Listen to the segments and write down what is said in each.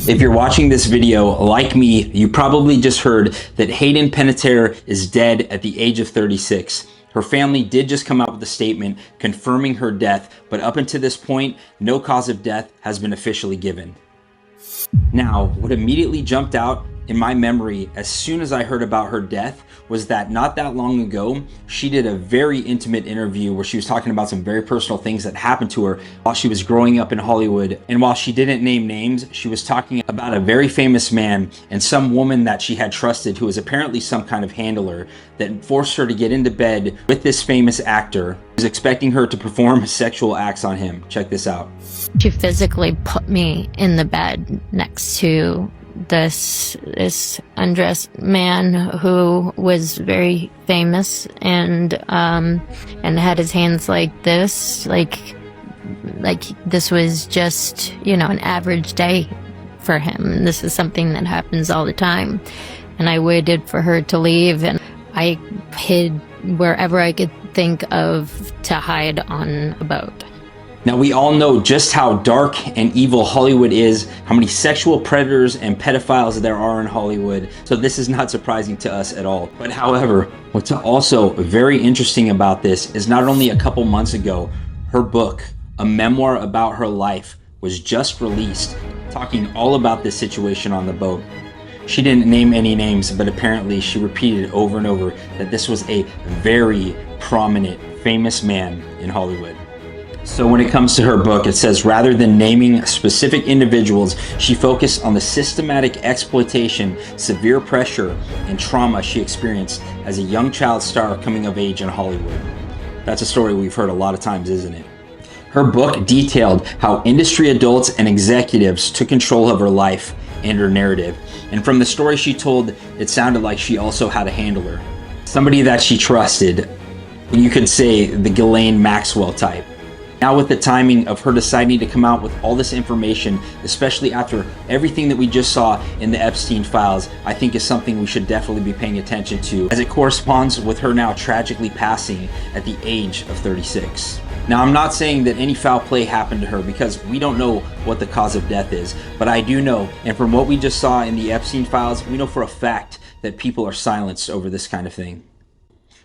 If you're watching this video, like me, you probably just heard that Hayden Panettiere is dead at the age of 36. Her family did just come out with a statement confirming her death, but up until this point, no cause of death has been officially given. Now, what immediately jumped out in my memory as soon as I heard about her death was that not that long ago, she did a very intimate interview where she was talking about some very personal things that happened to her while she was growing up in Hollywood. And while she didn't name names, she was talking about a very famous man and some woman that she had trusted who was apparently some kind of handler that forced her to get into bed with this famous actor who was expecting her to perform sexual acts on him. Check this out. She physically put me in the bed next to this undressed man who was very famous and had his hands like this, like this was just, you know, an average day for him. This is something that happens all the time. And I waited for her to leave, and I hid wherever I could think of to hide on a boat. Now, we all know just how dark and evil Hollywood is, how many sexual predators and pedophiles there are in Hollywood, so this is not surprising to us at all. But however, what's also very interesting about this is not only a couple months ago, her book, a memoir about her life, was just released, talking all about this situation on the boat. She didn't name any names, but apparently she repeated over and over that this was a very prominent, famous man in Hollywood. So when it comes to her book, it says rather than naming specific individuals, she focused on the systematic exploitation, severe pressure, and trauma she experienced as a young child star coming of age in Hollywood. That's a story we've heard a lot of times, isn't it? Her book detailed how industry adults and executives took control of her life and her narrative. And from the story she told, it sounded like she also had a handler. Somebody that she trusted. You could say the Ghislaine Maxwell type. Now with the timing of her deciding to come out with all this information, especially after everything that we just saw in the Epstein files, I think is something we should definitely be paying attention to, as it corresponds with her now tragically passing at the age of 36. Now, I'm not saying that any foul play happened to her because we don't know what the cause of death is, but I do know, and from what we just saw in the Epstein files, we know for a fact that people are silenced over this kind of thing.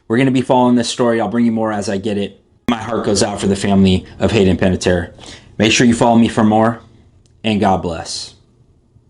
We're going to be following this story. I'll bring you more as I get it. My heart goes out for the family of Hayden Panettiere. Make sure you follow me for more, and God bless.